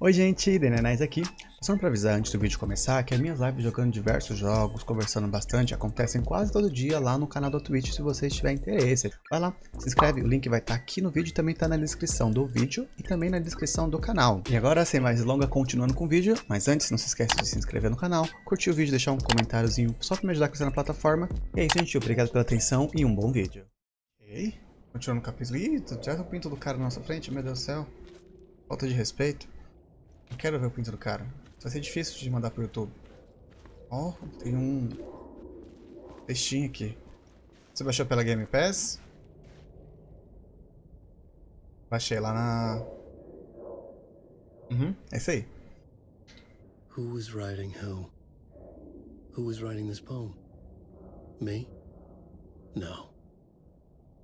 Oi gente, Denenais aqui. Só para avisar antes do vídeo começar que as minhas lives jogando diversos jogos, conversando bastante, acontecem quase todo dia lá no canal da Twitch se você tiver interesse. Vai lá, se inscreve, o link vai estar aqui no vídeo e também está na descrição do vídeo e também na descrição do canal. E agora, sem mais delongas, continuando com o vídeo, mas antes não se esqueça de se inscrever no canal, curtir o vídeo, deixar um comentáriozinho só para me ajudar a crescer na plataforma. E é isso gente, obrigado pela atenção e um bom vídeo. Ok, continuando o capítulo. Ih, já o pinto do cara na nossa frente, meu Deus do céu. Falta de respeito. Eu quero ver o pinto do cara. Vai ser difícil de mandar pro YouTube. Ó, tem um textinho aqui. Você baixou pela Game Pass? Baixei lá na... é isso aí. Who was writing who? Who was writing this poem? Me? No.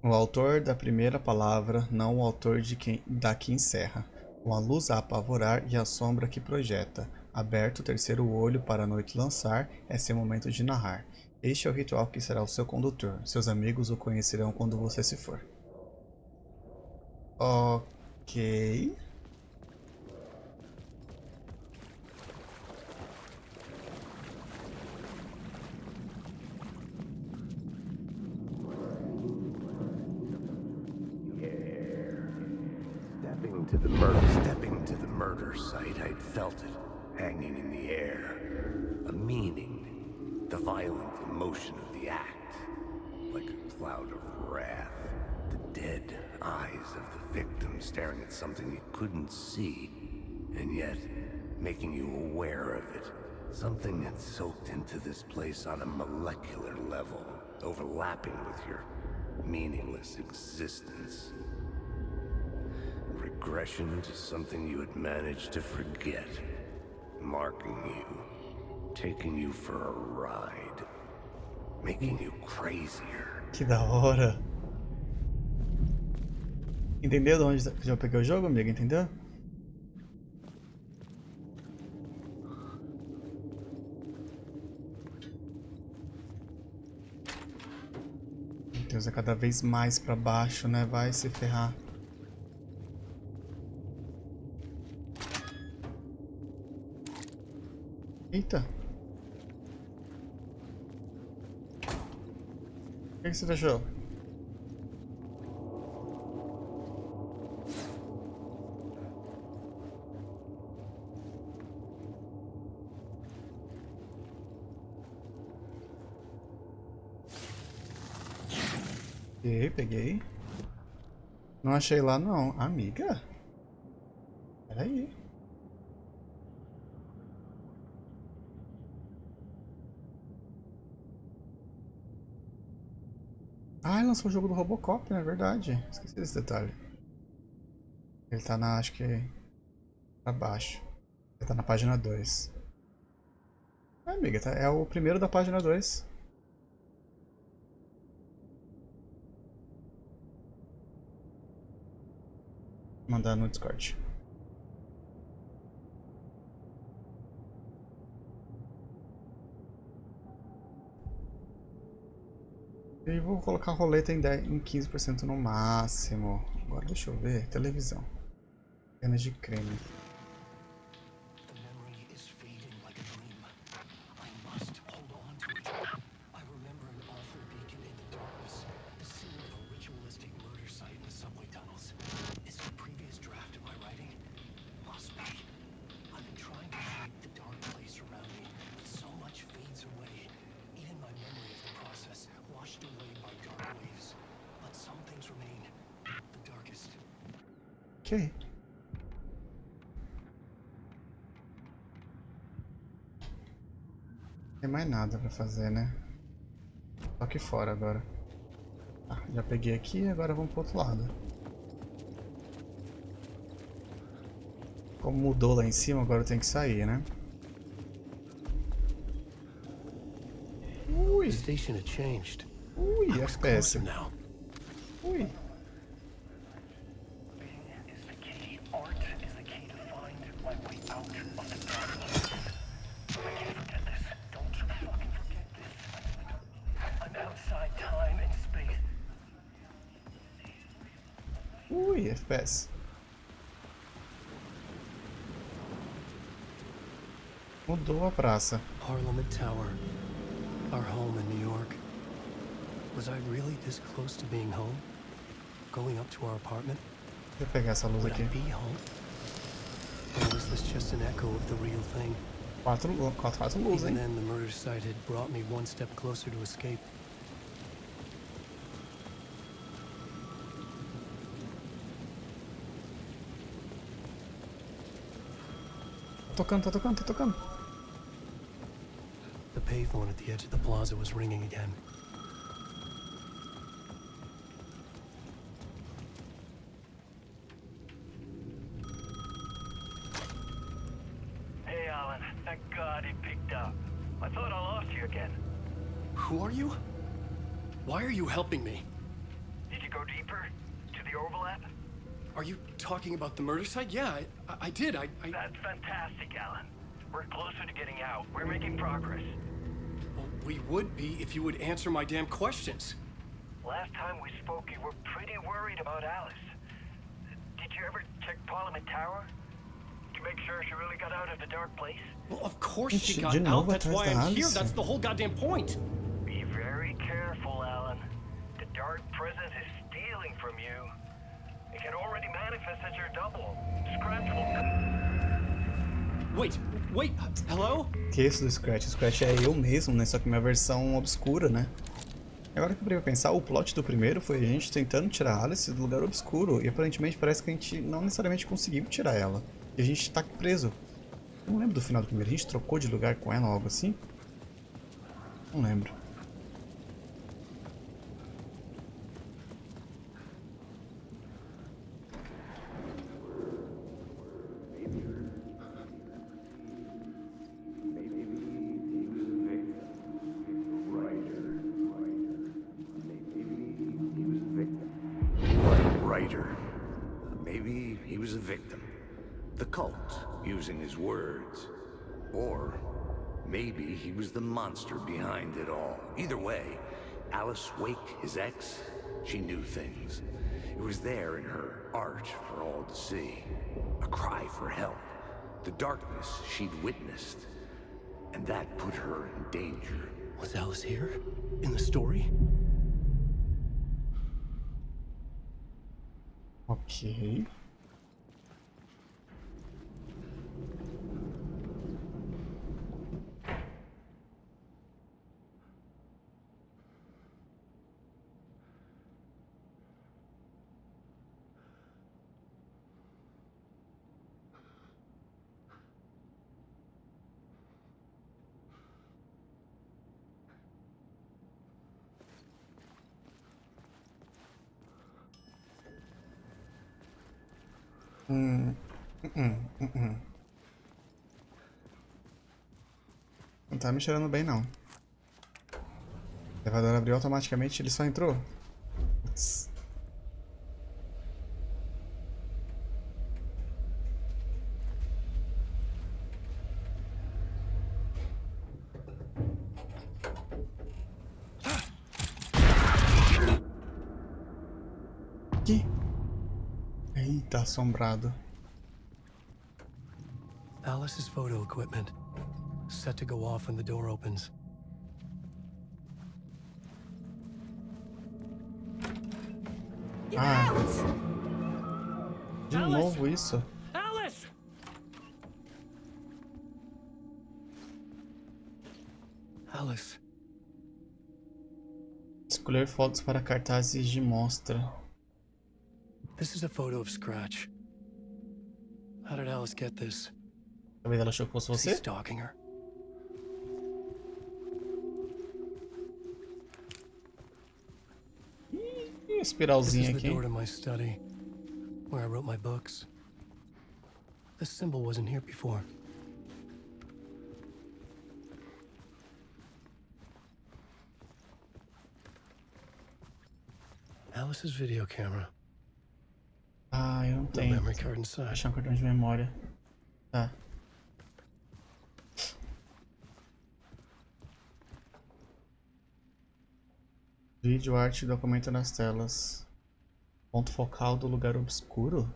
O autor da primeira palavra, não o autor da que encerra. Com a luz a apavorar e a sombra que projeta. Aberto o terceiro olho para a noite lançar, é seu momento de narrar. Este é o ritual que será o seu condutor. Seus amigos o conhecerão quando você se for. Ok. Stepping to the murder site, I'd felt it, hanging in the air. A meaning, the violent emotion of the act, like a cloud of wrath. The dead eyes of the victim staring at something you couldn't see, and yet making you aware of it. Something had soaked into this place on a molecular level, overlapping with your meaningless existence. Regression to something you had managed to forget. Marking you. Taking you for a ride. Making you crazier. Que da hora. Entendeu de onde já peguei o jogo, amigo? Entendeu? Meu Deus, é cada vez mais pra baixo, né? Vai se ferrar. Eita. O que você achou? Peguei. Não achei lá não. Amiga? Peraí. Ah, lançou o jogo do Robocop, não é verdade? Esqueci desse detalhe. Ele tá na, acho que... pra baixo. Ele tá na página 2. Ah, amiga, é o primeiro da página 2. Vou mandar no Discord. E vou colocar a roleta em 15% no máximo. Agora deixa eu ver. Televisão. Cenas de crime. Ok. Não tem mais nada pra fazer, né? Só aqui fora agora. Tá, já peguei aqui, agora vamos pro outro lado. Como mudou lá em cima, agora eu tenho que sair, né? Ui! Ui, FPS. Ui! Ui, FPS. Mudou a praça. Parliament Tower. Our home in New York. Was I really this close to being home? Going up to our apartment? Deixa eu pegar essa luz Would I aqui. be home? Or was this just an echo of the real thing? Quatro luzes, Even hein? then, the murder site had brought me one step closer to escape. Tá tocando, tá tocando, tá tocando. The payphone at the edge of the plaza was ringing again. Hey, Alan. Thank God he picked up. I thought I lost you again. Who are you? Why are you helping me? Did you go deeper? To the overlap? Are you talking about the murder site? Yeah, I did. I... That's fantastic, Alan. We're closer to getting out. We're making progress. Well, we would be if you would answer my damn questions. Last time we spoke, you were pretty worried about Alice. Did you ever check Parliament Tower? To make sure she really got out of the dark place? Well, of course Gente, she got de out. novo That's atrás why da I'm here. Alice. That's the whole goddamn point. Be very careful, Alan. The dark presence is stealing from you. It can already manifest as your double. Scratch will... Wait, hello? Que isso do Scratch? O Scratch é eu mesmo, né? Só que minha versão obscura, né? Agora que eu parei pra pensar, o plot do primeiro foi a gente tentando tirar a Alice do lugar obscuro. E aparentemente parece que a gente não necessariamente conseguiu tirar ela. E a gente tá preso. Eu não lembro do final do primeiro. A gente trocou de lugar com ela ou algo assim? Não lembro. Maybe he was a victim. The cult, using his words. Or maybe he was the monster behind it all. Either way, Alice Wake, his ex, she knew things. It was there in her art for all to see. A cry for help. The darkness she'd witnessed. And that put her in danger. Was Alice here? In the story? Ok. Hum, Não tá me cheirando bem, não. O elevador abriu automaticamente, ele só entrou. Putz. Que? Eita, assombrado. Alice's photo equipment. Set to go off when the door opens. Ah, de novo isso? Alice! Alice. Escolher fotos para cartazes de mostra. This is a photo of Scratch. How did Alice get this? Talvez ela achou que fosse Is he você? stalking her? Ih, This espiralzinha is the aqui. door to my study, where I wrote my books. This symbol wasn't here before. Alice's video camera. Ah, eu não No tenho. memory card inside. Achar um cartão de memória. Tá. Vídeo, arte e documento nas telas. Ponto focal do lugar obscuro?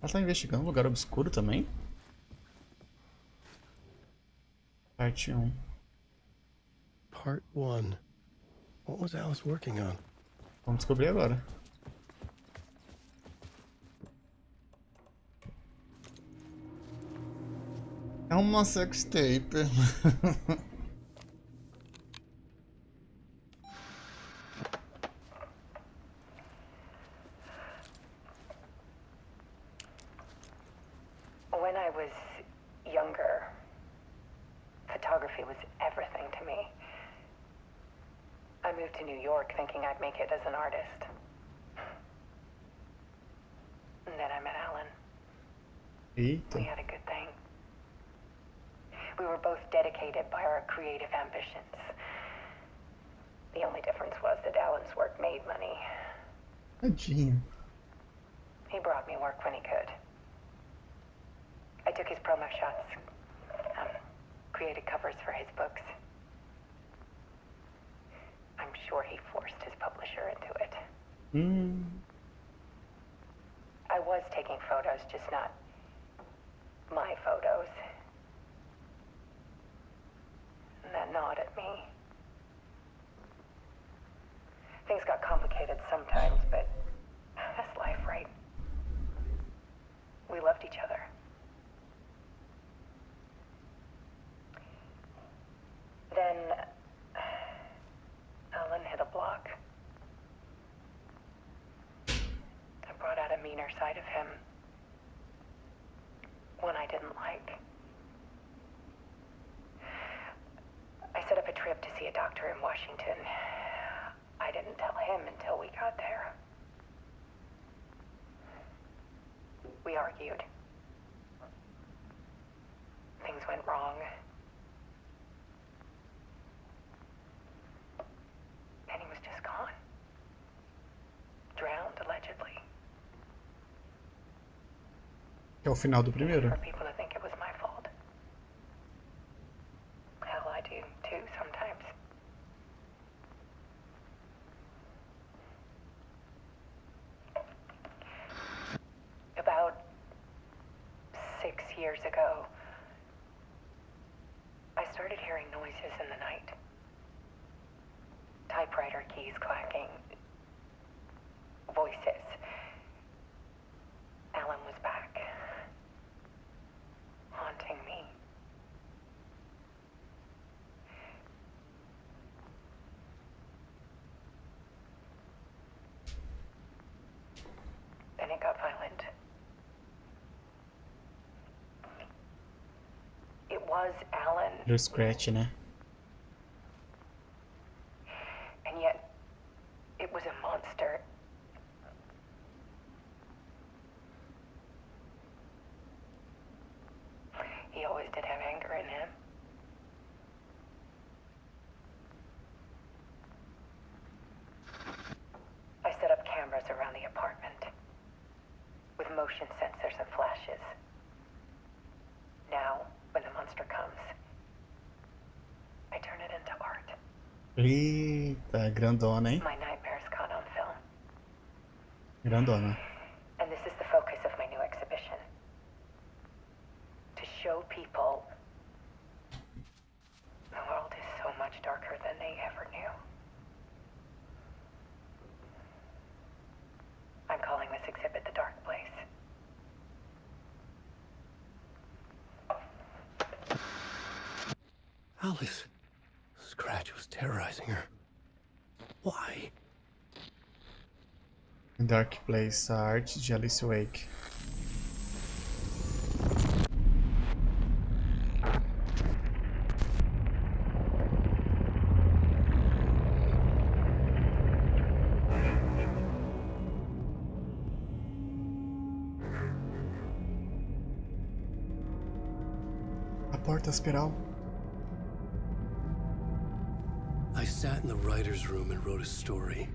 Ela tá investigando um lugar obscuro também? Parte 1. Part 1. What was Alice working on? Vamos descobrir agora. É uma sextape. When I was younger, photography was everything to me. I moved to New York thinking I'd make it as an artist. And then I met Alan. Eita. We had a good thing. We were both dedicated by our creative ambitions. The only difference was that Alan's work made money. Tadinho. He brought me work when he could. I took his promo shots, created covers for his books. I'm sure he forced his publisher into it. I was taking photos, just not my photos. And that gnawed at me. Things got complicated sometimes, but that's life, right? We loved each other. Then Alan hit a block. I brought out a meaner side of him. One I didn't like. I set up a trip to see a doctor in Washington. I didn't tell him until we got there. We argued. Things went wrong. And he was just gone. Drowned, allegedly. É o final do primeiro. For people to think it was my fault. Hell, I do too sometimes. About 6 years ago, I started hearing noises in the night. Typewriter keys clacking. Voices. Alan was back. Haunting me. Then it got violent. It was Alan, Do Scratch, né? and yet it was a monster. He always did have anger in him. I set up cameras around the apartment with motion sensors and flashes. Now, when the monster comes, I turn it into art. Eita, grandona, hein? My nightmares caught on film. Grandona. And this is the focus of my new exhibition. To show people the world is so much darker than they ever knew. I'm calling this exhibit The Dark Place. Alice. Scratch was terrorizing her. Why? Dark Place, a arte de Alice Wake. A porta espiral. I sat in the writer's room and wrote a story.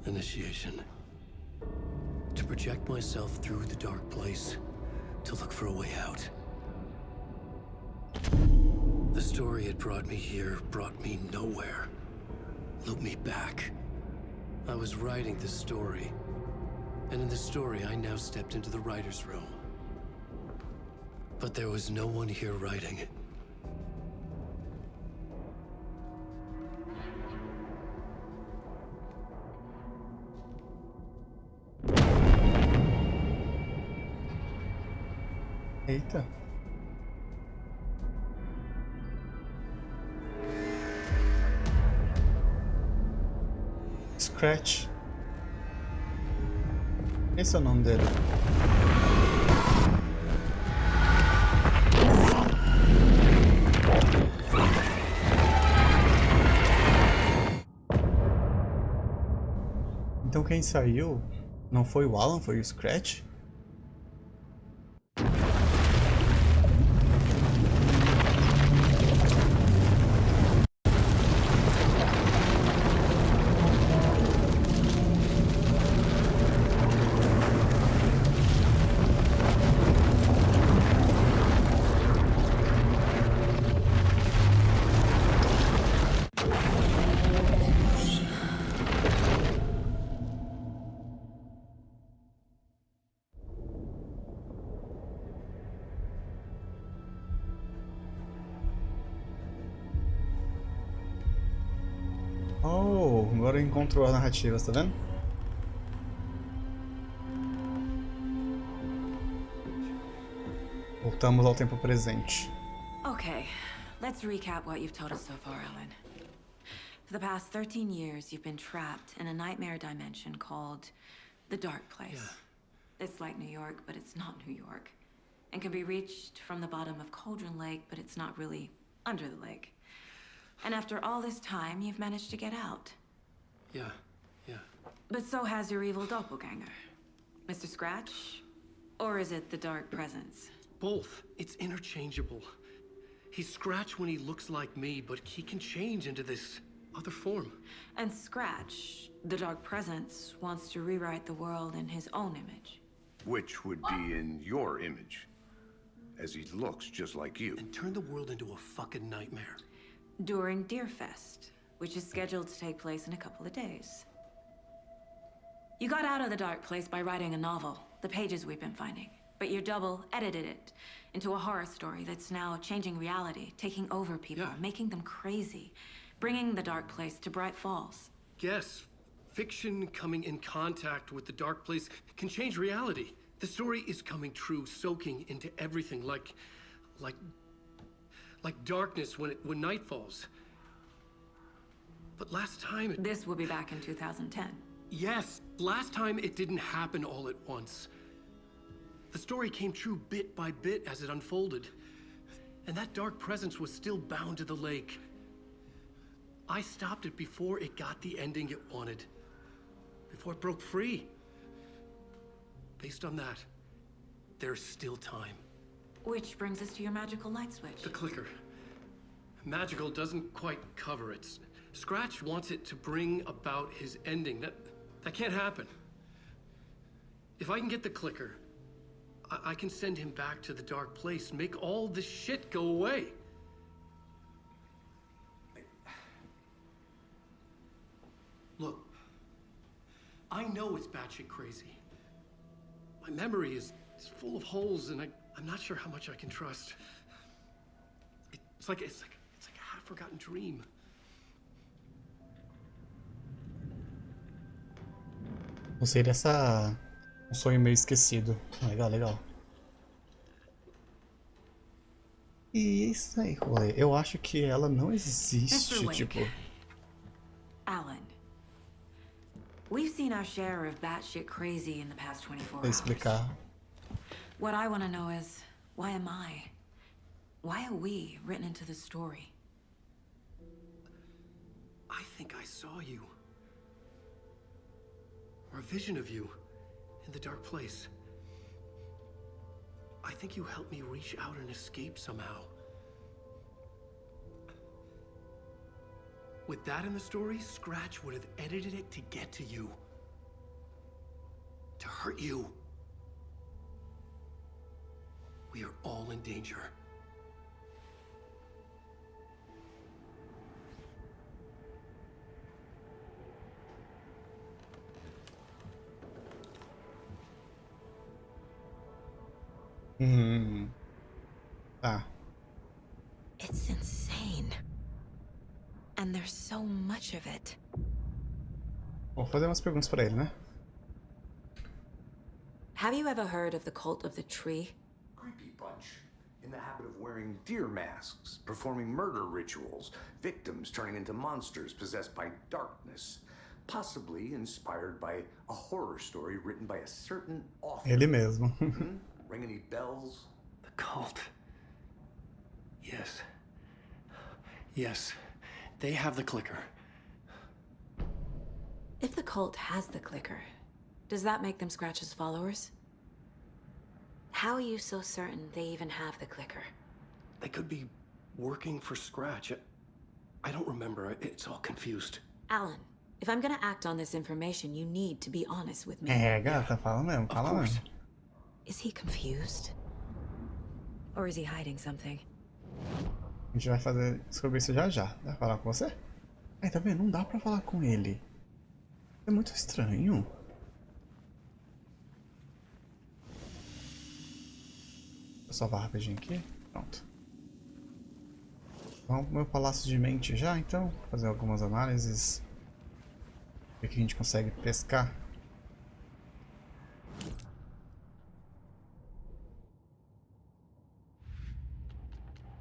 Initiation. To project myself through the dark place, to look for a way out. The story had brought me here, brought me nowhere. Looped me back. I was writing this story, And in the story, I now stepped into the writer's room. But there was no one here writing. Eita. Scratch. Esse é o nome dele. Então quem saiu não foi o Alan, foi o Scratch? Oh, agora encontrou a narrativa, tá vendo? Voltamos ao tempo presente. Okay, let's recap what you've told us so far, Alan. For the past 13 years, you've been trapped in a nightmare dimension called the Dark Place. Yeah. It's like New York, but it's not New York. And can be reached from the bottom of Cauldron Lake, but it's not really under the lake. And after all this time, you've managed to get out. Yeah. But so has your evil doppelganger. Mr. Scratch? Or is it the Dark Presence? Both. It's interchangeable. He's Scratch when he looks like me, but he can change into this other form. And Scratch, the Dark Presence, wants to rewrite the world in his own image. Which would be in your image, as he looks just like you. And turn the world into a fucking nightmare. During Deerfest, which is scheduled to take place in a couple of days. You got out of the Dark Place by writing a novel, the pages we've been finding. But your double edited it into a horror story that's now changing reality, taking over people, Yeah. making them crazy, bringing the Dark Place to Bright Falls. Yes, fiction coming in contact with the Dark Place can change reality. The story is coming true, soaking into everything like darkness when night falls. But last time This will be back in 2010. Yes, last time it didn't happen all at once. The story came true bit by bit as it unfolded. And that dark presence was still bound to the lake. I stopped it before it got the ending it wanted. Before it broke free. Based on that, there's still time. Which brings us to your magical light switch. The clicker. Magical doesn't quite cover it. Scratch wants it to bring about his ending. That can't happen. If I can get the clicker, I can send him back to the Dark Place, make all this shit go away. Look, I know it's batshit crazy. My memory is full of holes, and I'm not sure how much I can trust. It's like a half-forgotten dream. Gostei dessa... Um sonho meio esquecido. Legal, legal. E isso aí, rolê. Eu acho que ela não existe, Mr. Wake. tipo... Alan, we've seen our share of batshit crazy in the past 24 Pra hours. explicar. What I want to know is, why am I? Why are we written into the story? I think I saw you. Or a vision of you in the Dark Place. I think you helped me reach out and escape somehow. With that in the story, Scratch would have edited it to get to you. To hurt you. We are all in danger. Tá. It's insane. And there's so much of it. Vou fazer umas perguntas pra ele, né? Have you ever heard of the cult of the tree? Creepy bunch. In the habit of wearing deer masks, performing murder rituals, victims turning into monsters possessed by darkness. Possibly inspired by a horror story written by a certain author. Ele mesmo. Ring any bells? The cult. Yes. Yes. They have the clicker. If the cult has the clicker, does that make them Scratch's followers? How are you so certain they even have the clicker? They could be working for Scratch. I don't remember. It's all confused. Alan, if I'm gonna act on this information, you need to be honest with me. É, gata, fala mesmo, Of fala course. mesmo. Is he confused? Or is he hiding something? A gente vai fazer descobrir isso já já. Vai falar com você? Aí, tá vendo? Não dá pra falar com ele. É muito estranho. Vou salvar rapidinho aqui. Pronto. Vamos pro meu palácio de mente já, então. Fazer algumas análises. Ver o que a gente consegue pescar.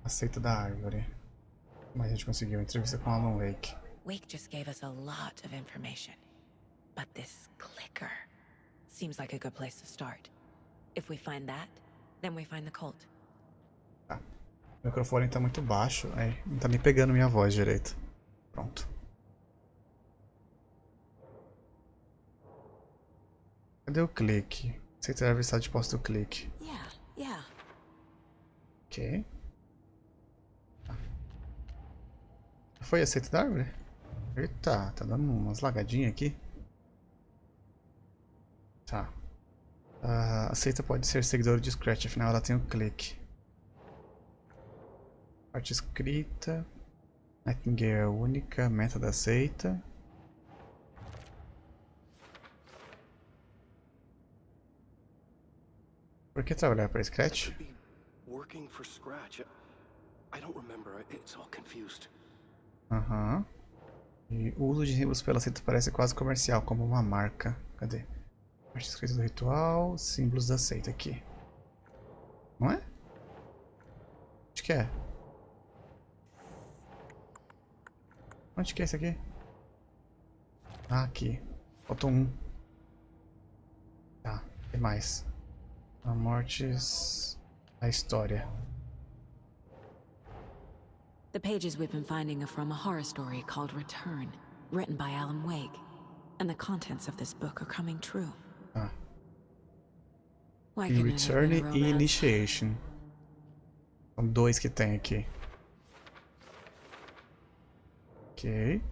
Aceita da árvore. Mas a gente conseguiu. Entrevista com Alan Wake. Wake just gave us a lot of information. But this clicker seems like a good place to start. If we find that, then we find the cult. Tá. O microfone tá muito baixo. Aí, não tá nem pegando minha voz direito. Pronto. Cadê o clique? Aceita a árvore de posse do clique. Yeah. Ok. Foi aceito da árvore? Eita, tá dando umas lagadinhas aqui. Tá. Aceita pode ser seguidor de Scratch, afinal ela tem o clique. Parte escrita. Nightingale é única, método aceita. Por que trabalhar para Scratch? Could be working for Scratch. I don't remember. It's all confused. Aham. E o uso de símbolos pela seita parece quase comercial, como uma marca. Cadê? Parte escrita do ritual, símbolos da seita aqui. Não é? Onde que é? Onde que é esse aqui? Ah, aqui. Faltou um. Tá, tem mais. A mortes... A história. The pages we've been finding are from a horror story called Return, written by Alan Wake. And the contents of this book are coming true. Ah. Why E couldn't it have Return been a e romance? Initiation. São dois que tem aqui. Ok.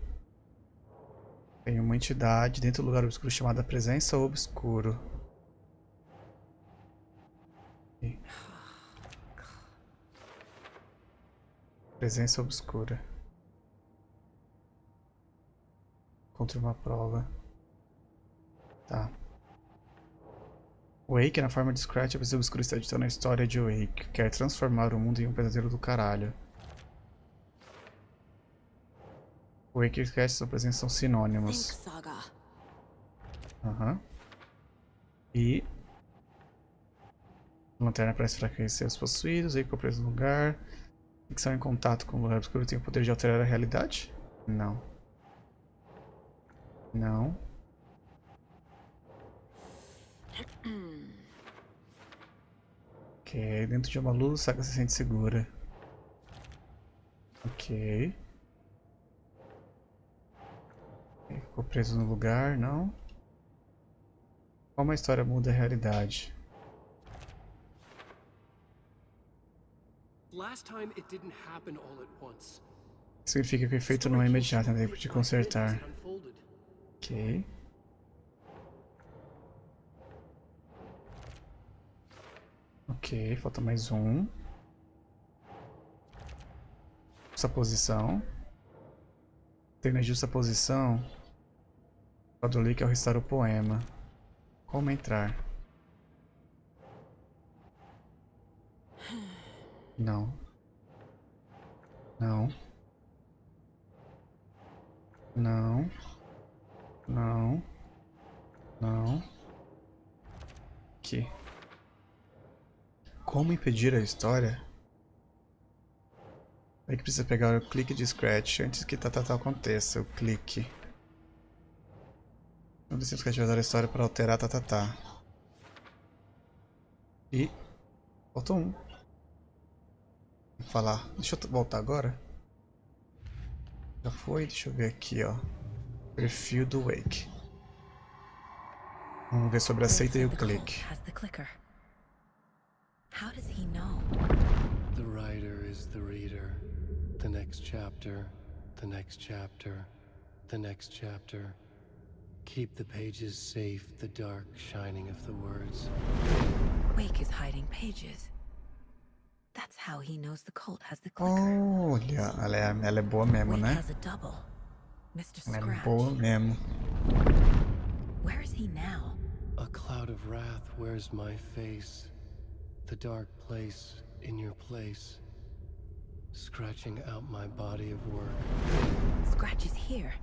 Tem uma entidade dentro do lugar obscuro chamada Presença Obscuro. Ok. Presença Obscura. Contra uma prova. Tá. Wake, na forma de Scratch, a Presença Obscura está editando a história de Wake. Quer transformar o mundo em um pesadelo do caralho. Wake e Scratch sua presença são sinônimos. Thanks, Saga. Aham. E... Lanterna parece enfraquecer os possuídos, Wake preso no lugar. Ficção em contato com o lugar obscuro tem o poder de alterar a realidade? Não. Não. Ok, dentro de uma luz, Saga se sente segura. Ok. Ficou preso no lugar, não. Como a história muda a realidade? Last time it didn't happen all at once. Significa que o efeito não é imediato, tem tempo de consertar. Ok. Ok, falta mais um. Justa posição. Ter na justa posição. O do que é o restaurar o poema. Como entrar? Não. Não. Não. Não. Não. Aqui. Como impedir a história? É que precisa pegar o clique de Scratch antes que tal aconteça. O clique. Não precisa ativar a história para alterar E faltou um. Vou falar. Deixa eu voltar agora. Já foi, deixa eu ver aqui, ó. Perfil do Wake. Vamos ver sobre aceita e o clique. How does he know? The writer is the reader. The next chapter, the next chapter, the next chapter. Keep the pages safe, the dark shining of the words. Wake is hiding pages. That's how he knows the cult has the clicker. Olha, ela é boa mesmo, Wake né? has a double. Mr. Ela é Scratch. boa mesmo. Where is he now? A cloud of wrath wears my face. The dark place in your place. Scratching out my body of work. Scratch is here.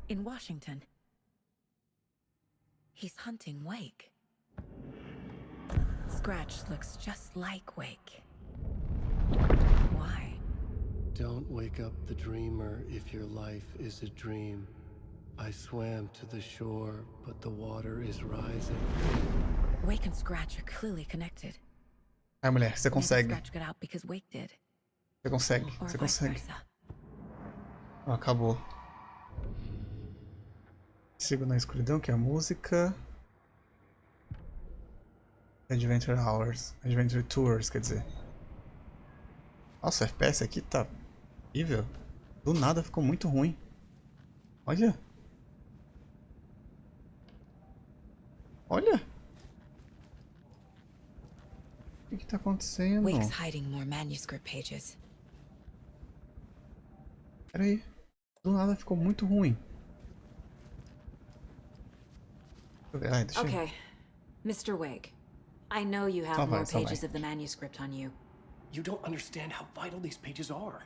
In Washington. He's hunting Wake. Scratch looks just like Wake. Why? Don't wake up the dreamer if your life is a dream. I swam to the shore, but the water is rising. Wake and Scratch are clearly connected. Ai, mulher, você Maybe consegue. Scratch got out because Wake did. Você consegue. Or Você vice consegue. versa. Ó, acabou. Sigo na escuridão, que é a música. Adventure Hours. Adventure Tours, quer dizer. Nossa, o FPS aqui tá horrível. Do nada ficou muito ruim. Olha. Olha. O que tá acontecendo? Wake's hiding more manuscript pages. Pera aí. Do nada ficou muito ruim. Deixa eu ver. Ai, deixa eu... Okay, Mr. Wake. I know you have more pages of the manuscript on you. You don't understand how vital these pages are.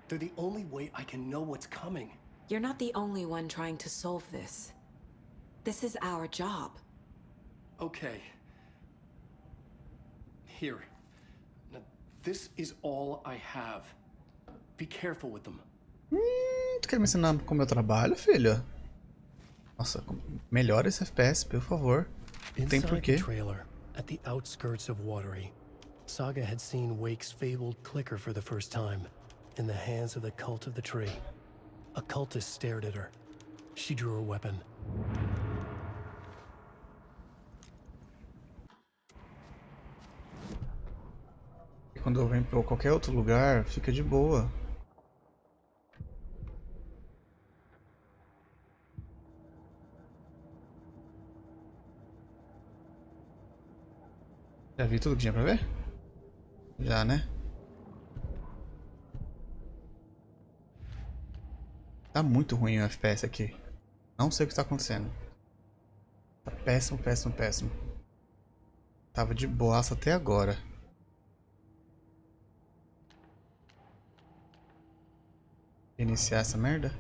They're the only way I can know what's coming. You're not the only one trying to solve this. This is our job. Okay. Here. Now, this is all I have. Be careful with them. Tu quer me ensinar como eu trabalho, filho? Nossa, melhora esse FPS, por favor. Não tem Inside porquê. the trailer, at the outskirts of Watery, Saga had seen Wake's fabled clicker for the first time, in the hands of the cult of the tree. A cultist stared at her. She drew her weapon. E quando eu venho pra qualquer outro lugar, fica de boa. Já vi tudo que tinha pra ver? Já, né? Tá muito ruim o FPS aqui. Não sei o que tá acontecendo. Tá péssimo, péssimo, péssimo. Tava de boaça até agora. Iniciar essa merda?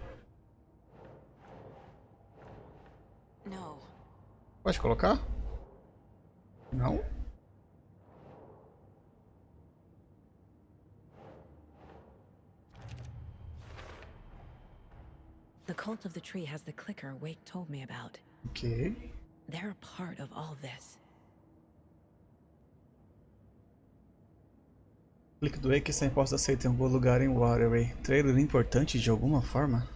No. Pode colocar? Não? The cult of the tree has the clicker Wake told me about. Ok. They're a part of all this. Clique do Wake sem posso aceitar em algum lugar em Waterway. Trailer importante de alguma forma?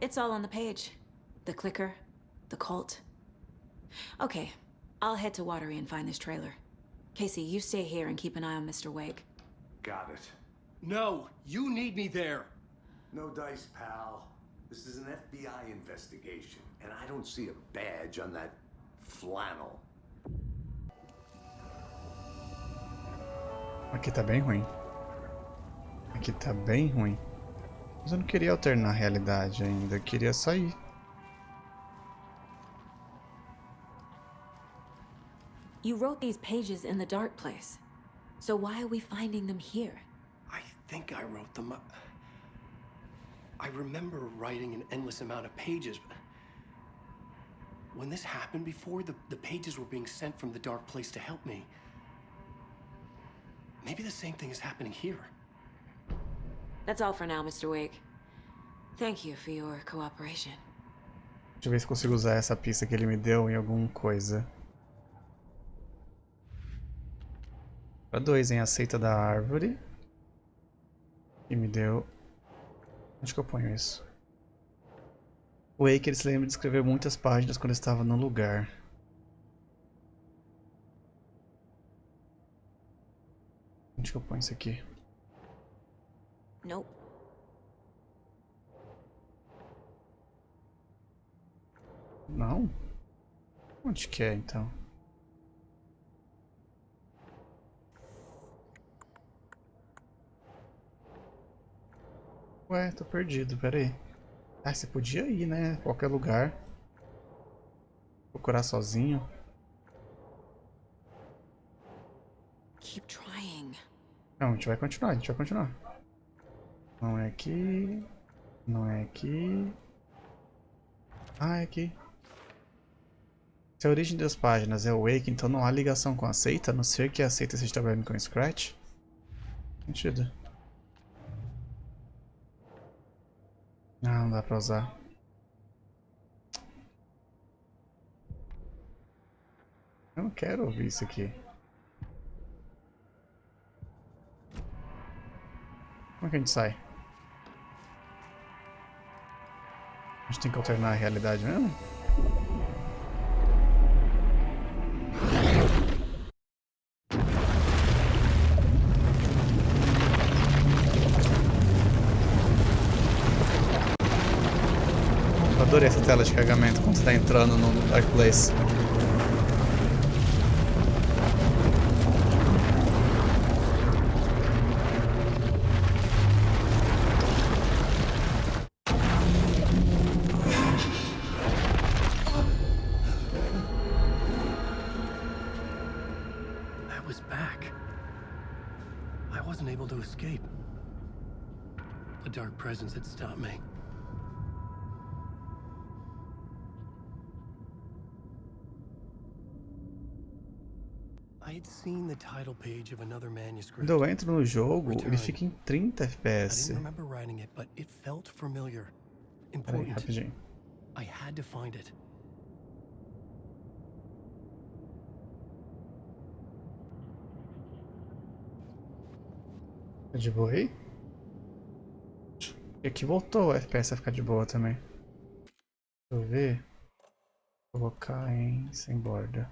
It's all on the page. The clicker, the cult. Okay, I'll head to Watery and find this trailer. Casey, you stay here and keep an eye on Mr. Wake. Got it. No, you need me there. No dice, pal. This is an FBI investigation, and I don't see a badge on that flannel. Aqui tá bem ruim. Aqui tá bem ruim. Mas eu não queria alternar a realidade ainda. Eu queria sair. You wrote these pages in the dark place. So why are we finding them here? I think I wrote them. I remember writing an endless amount of pages, but when this happened before, the pages were being sent from the dark place to help me. Maybe the same thing is happening here. That's all for now, Mr. Wake. Thank you for your cooperation. Deixa eu ver se consigo usar essa pista que ele me deu em alguma coisa. Para 2, em aceita da árvore. E me deu... Onde que eu ponho isso? O Wake, ele se lembra de escrever muitas páginas quando estava no lugar. Onde que eu ponho isso aqui? Nope. Não? Onde que é, então? Ué, tô perdido, pera aí. Ah, você podia ir, né? Qualquer lugar. Procurar sozinho. Keep trying. Não, a gente vai continuar, a gente vai continuar. Não é aqui. Não é aqui. Ah, é aqui. Se a origem das páginas é o Wake, então não há ligação com a aceita, a não ser que a aceita esteja trabalhando com Scratch. Sentido. Não dá pra usar. Eu não quero ouvir isso aqui. Como é que a gente sai? A gente tem que alternar a realidade mesmo? Eu adorei essa tela de carregamento quando você está entrando no Dark Place. I was back. I wasn't able to escape. The dark presence had stopped me. I had seen the title page of another manuscript. Quando eu entro no jogo, ele fica em 30 I FPS. didn't remember writing it, but it felt familiar. Peraí, Important. rapidinho. I had to find it. Tá de boa aí? E aqui voltou o FPS a ficar de boa também. Deixa eu ver. Vou colocar em sem borda.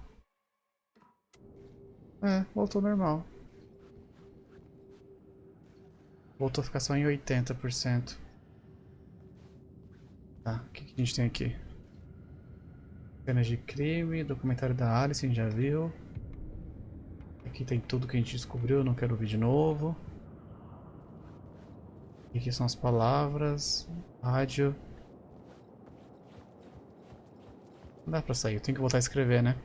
É, voltou normal. Voltou a ficar só em 80%. Tá, o que a gente tem aqui? Cenas de crime, documentário da Alice, a gente já viu. Aqui tem tudo que a gente descobriu, não quero ouvir de novo. E aqui são as palavras, rádio. Não dá pra sair, eu tenho que voltar a escrever, né?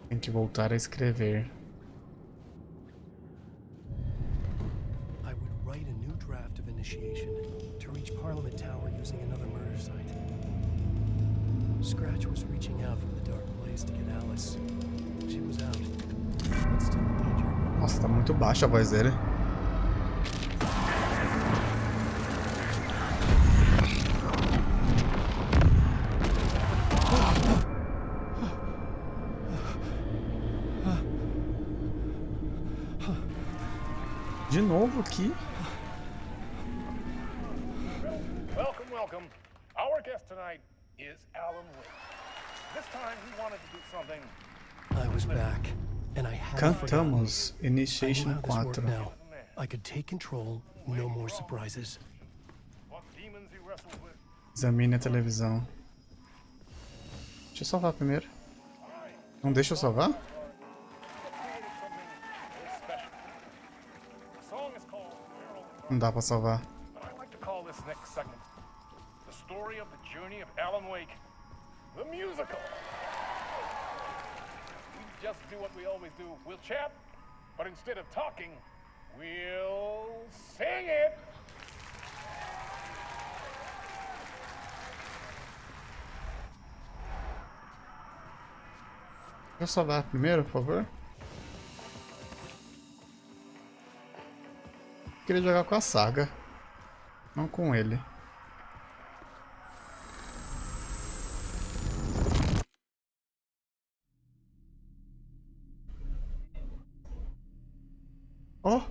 Tem que voltar a escrever. I would write a new draft of initiation to reach Parliament Tower using another murder site. Scratch was reaching out from the dark place to get Alice. She was out, but still in danger. Nossa, tá muito baixa a voz dele. De novo aqui? Welcome, welcome. Our guest tonight is Alan Wake. This time he wanted to do something. I was back, and I hadn't forgotten. Cantamos I knew Initiation how this worked 4. now. I could take control, no more surprises. What demons he wrestled with. Examine a televisão. Deixa eu salvar primeiro. Não deixa eu salvar? Created something very special. The song is called We're Only. Não dá pra salvar. But I like to call this next segment the story of the journey of Alan Wake, the musical. just do what we always do. We'll chat, but instead of talking, we'll sing it. Vou salvar primeiro, por favor. Queria jogar com a saga, não com ele. Oh!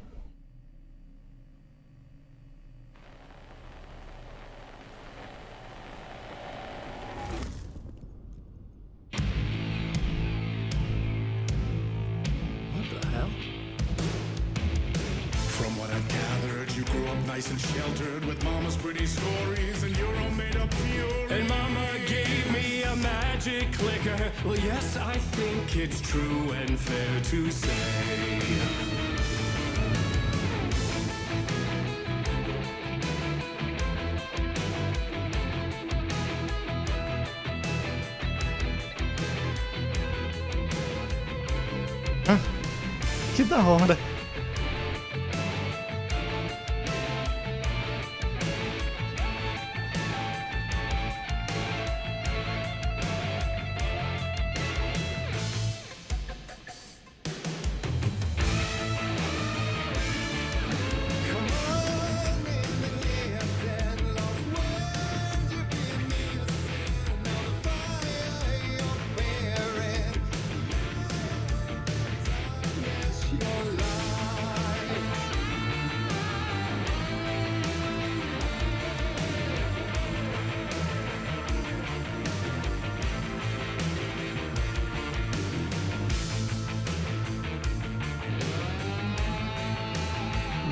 From what I've gathered, you grew up nice and sheltered with mama's pretty stories and your own made-up fury. And Mama gave me a magic clicker. Well, yes, I think it's true and fair to say. Que da hora!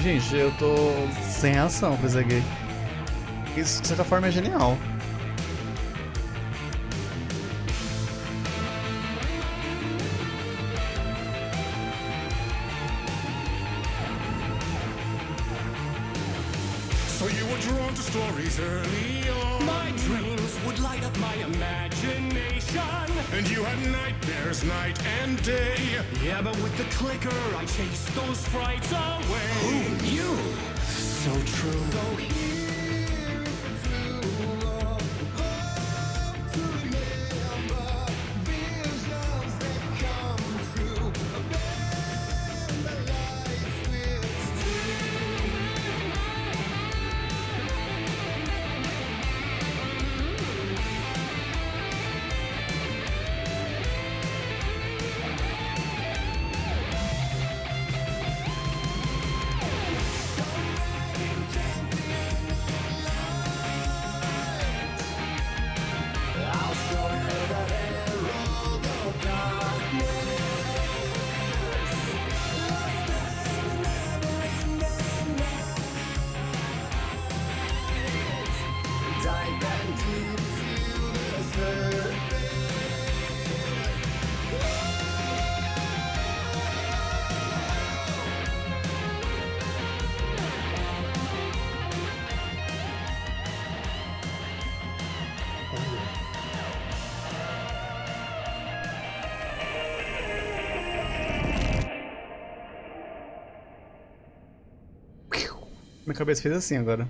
Gente, eu tô sem reação pra esse aqui. Isso, de certa forma, é genial. So you were drawn to stories early on. My dreams would light up my imagination. And you had nightmares night and day. Yeah, but with the clicker, I chased those frights away. Who knew? So true. So Minha cabeça fez assim agora.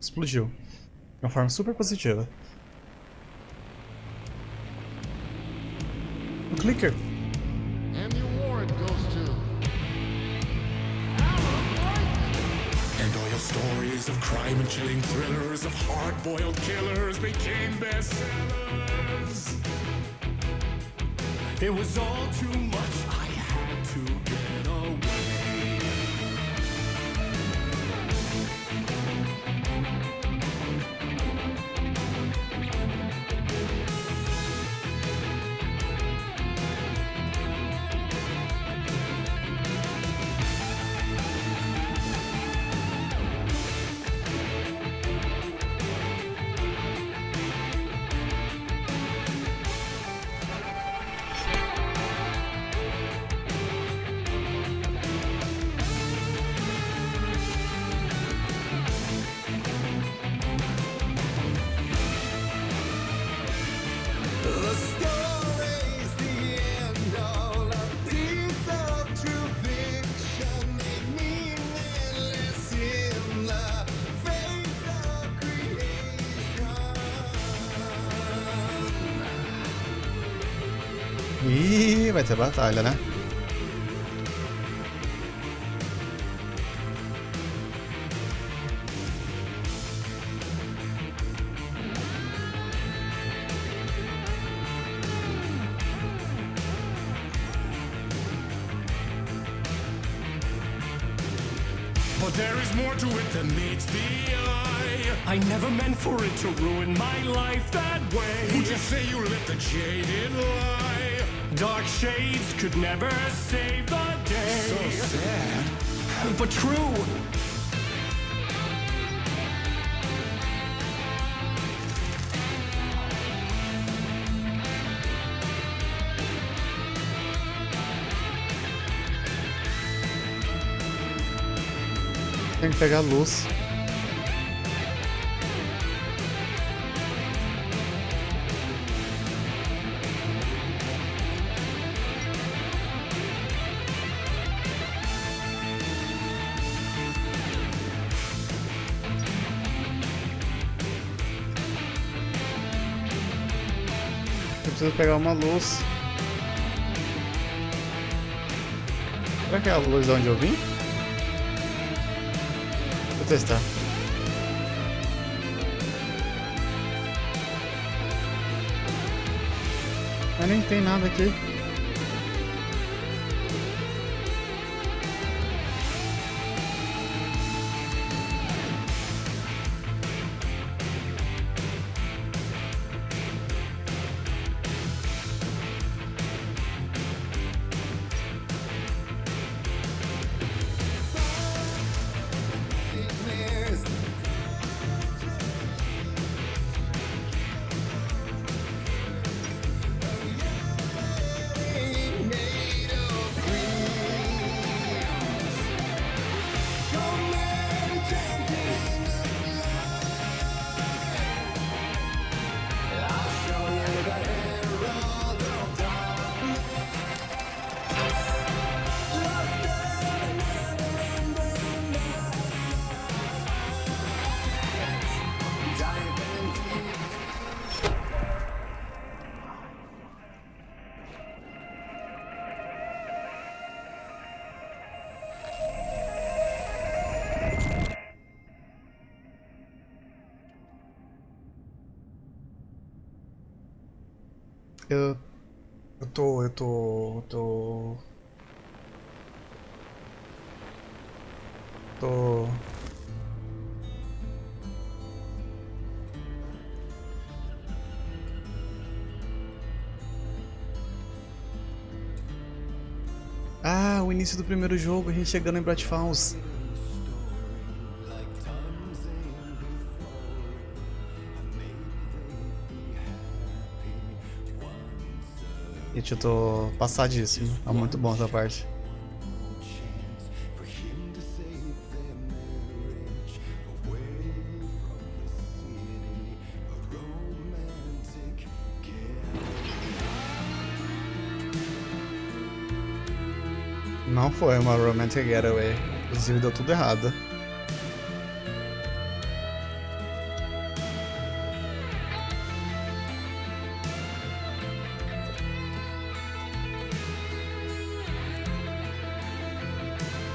Explodiu. De uma forma super positiva. O clicker. And the award goes to and all your stories of crime and chilling thrillers of hard-boiled killers became bestsellers. it was all too much. I had to get away. Ih, vai ter batalha, né? But there is more to it than meets the eye. I never meant for it to ruin my life that way. Would you say you let the jaded lie? Dark shades could never save the day. So sad. But true. Tem que pegar a luz. Eu preciso pegar uma luz. Será que é a luz de onde eu vim? Vou testar. Mas nem tem nada aqui. Tô... Ah, o início do primeiro jogo, a gente chegando em Bright Falls. Gente, eu tô passadíssimo. É muito bom essa parte. Não foi uma romantic getaway. Inclusive deu tudo errado.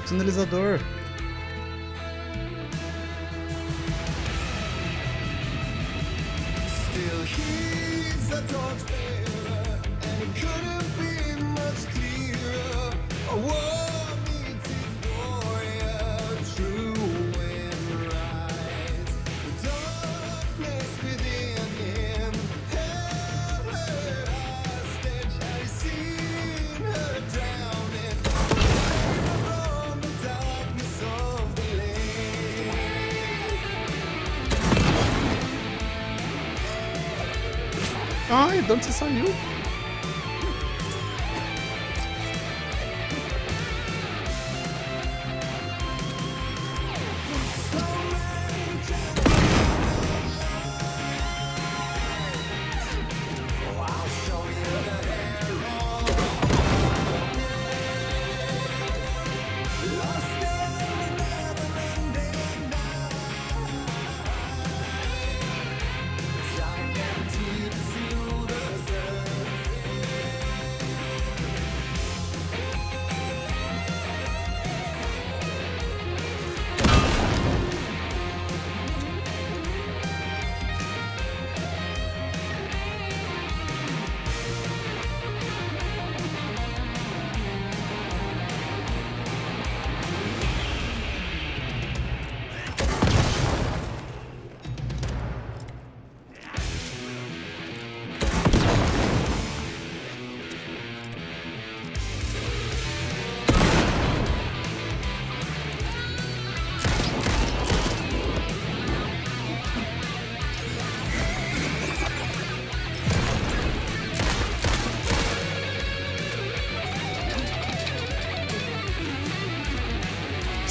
Sinalizador. Still he's a torchbearer, and it couldn't be much clearer. A war meets its warrior, true and right. The darkness within him held her hostage. Had he seen her drowning? From the darkness of the lake. Ai, de onde você saiu?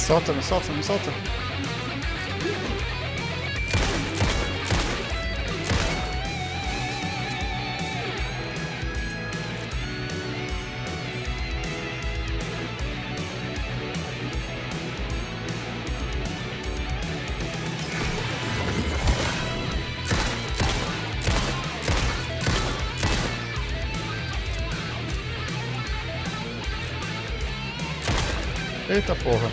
Solta, me solta, me solta. Eita porra.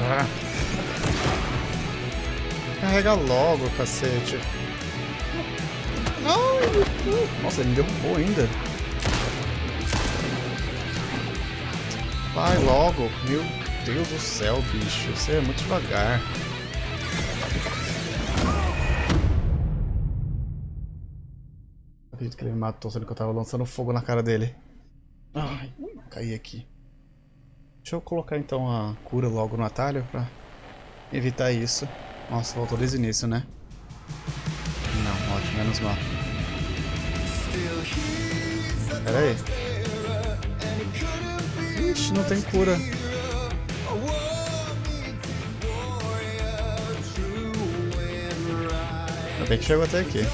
Ah. Carrega logo, cacete. Ai, nossa, ele me derrubou ainda. Vai logo. Meu Deus do céu, bicho. Você é muito devagar. Acredito que ele me matou, sendo que eu tava lançando fogo na cara dele. Ai, caí aqui. Deixa eu colocar então a cura logo no atalho pra evitar isso. Nossa, voltou desde o início, né? Não, ótimo, menos mal. Pera aí. Ixi, não tem cura. Ainda bem que chegou até aqui.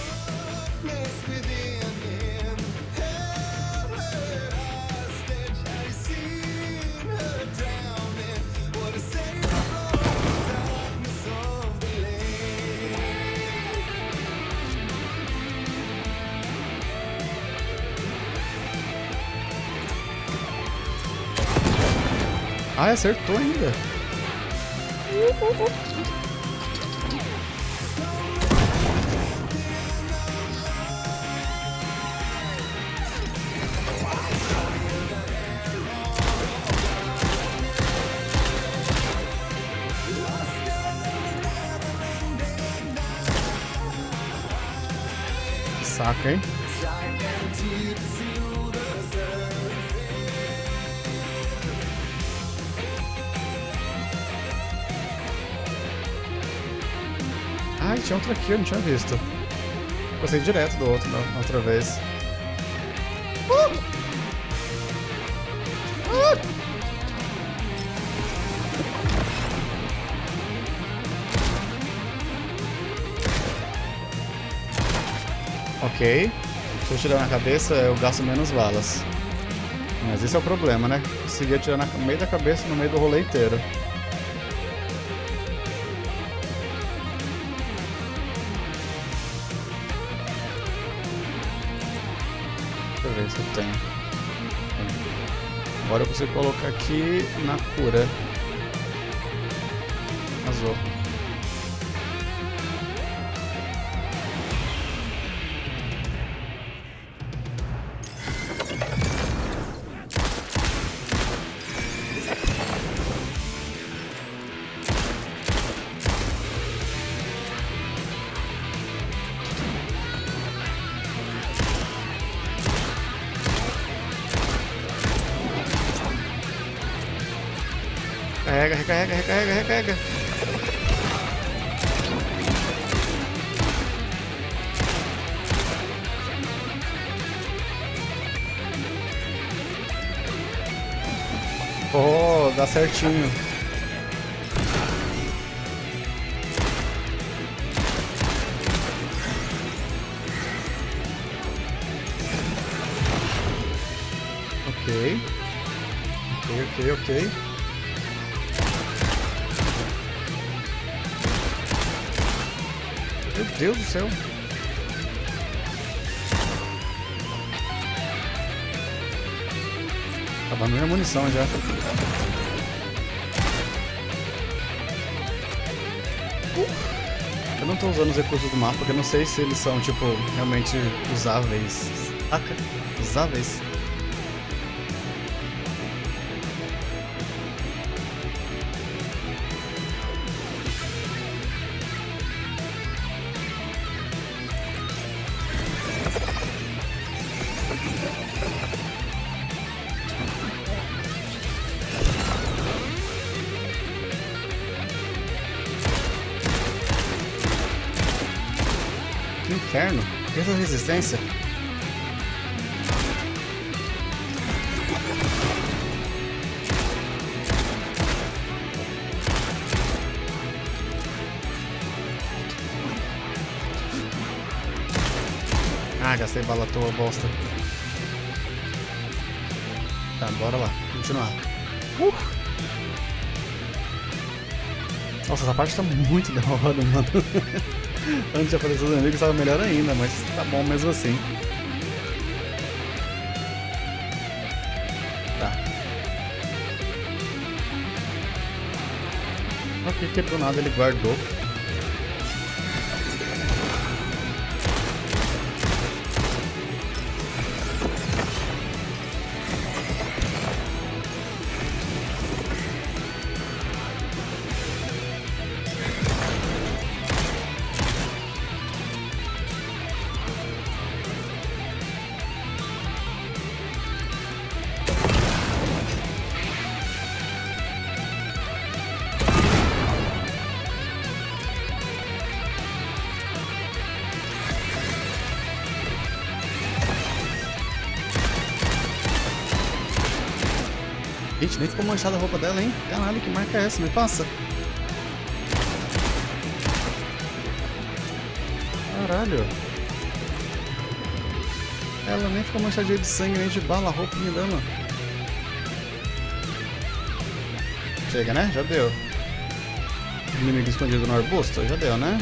Ah, acertou ainda. Saco, hein? Ai, tinha outro aqui, eu não tinha visto. Passei direto do outro na outra vez. Ok. Se eu tirar na cabeça, eu gasto menos balas. Mas esse é o problema, né? Consegui atirar no meio da cabeça, no meio do rolê inteiro. Deixa eu ver se eu tenho. Agora eu consigo colocar aqui na cura. Azul. Recarrega, recarrega, recarrega, recarrega. Oh, dá certinho. Ok. Ok, ok, ok. Meu Deus do céu. acabando minha munição já. Eu não tô usando os recursos do mapa porque eu não sei se eles são, tipo, realmente usáveis. Saca? Usáveis. Que inferno! Que essa resistência? Ah, gastei bala à toa, bosta. Tá, bora lá. Continuar. Nossa, essa parte tá muito da hora, mano. Antes de aparecer os inimigos tava melhor ainda, mas tá bom mesmo assim. Tá. Ok, que pro nada ele guardou. Gente, nem ficou manchada a roupa dela, hein? Caralho, que marca é essa? Me passa. Caralho. Ela nem ficou manchadinha de sangue, nem de bala, a roupinha dela. Chega, né? Já deu. Inimigo escondido no arbusto? Já deu, né?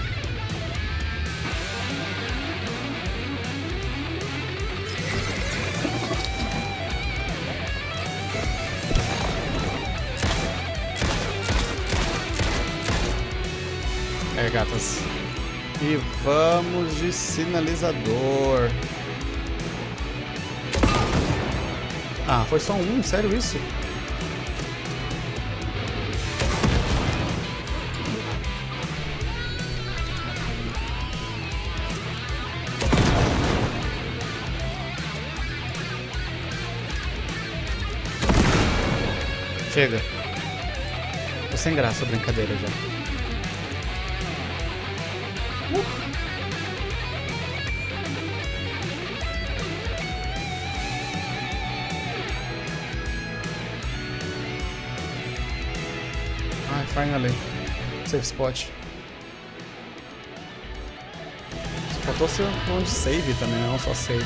É, gatas. E vamos de sinalizador. Ah, foi só um? Sério isso? Chega. Tô sem graça a brincadeira já. Ai, finally. Safe spot. Só faltou ser onde save também, não só save.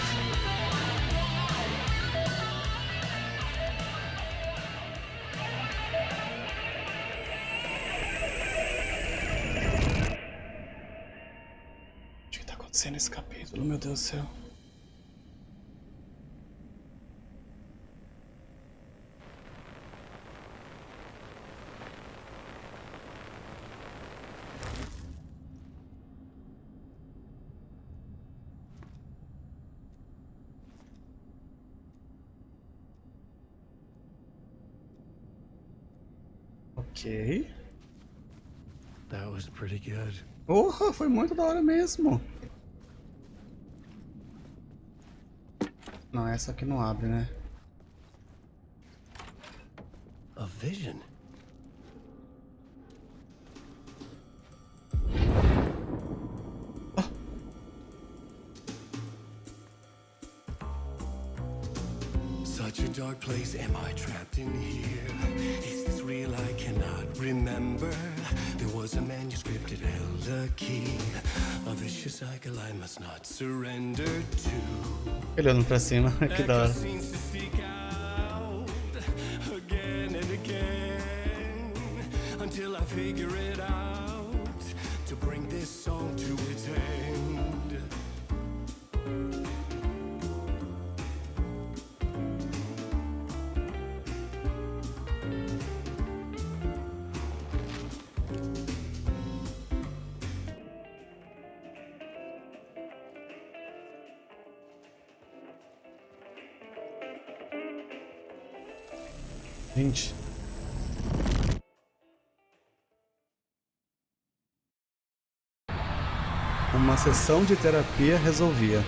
O que tá acontecendo nesse capítulo, meu Deus do céu? Ok. That was pretty good. Porra, foi muito da hora mesmo. Não, essa aqui não abre, né? A vision. Such a dark place, am I trapped in here? Is this real? I cannot remember. There was a manuscript, it held a key. A vicious cycle I must not surrender to. Olhando pra cima, que da hora. Scenes to seek out again and again until I figure it out to bring this song to its end. Gente. Uma sessão de terapia resolvia.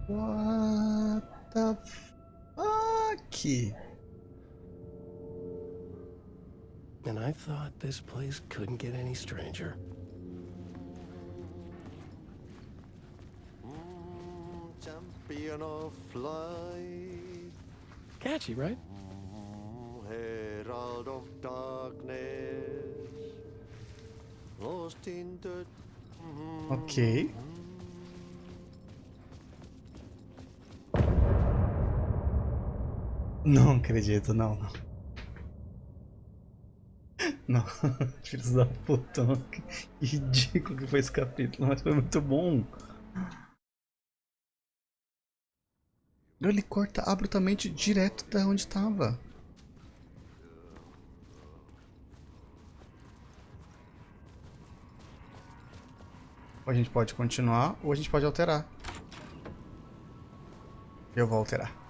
What the fuck? And I thought this place couldn't get any stranger. Champion of light, Catchy, right? herald of darkness, lost in the... Ok. Não acredito, não. Não, filhos da puta, mano. Que ridículo que foi esse capítulo, mas foi muito bom. Ele corta abruptamente direto da onde estava. Ou a gente pode continuar, ou a gente pode alterar. Eu vou alterar.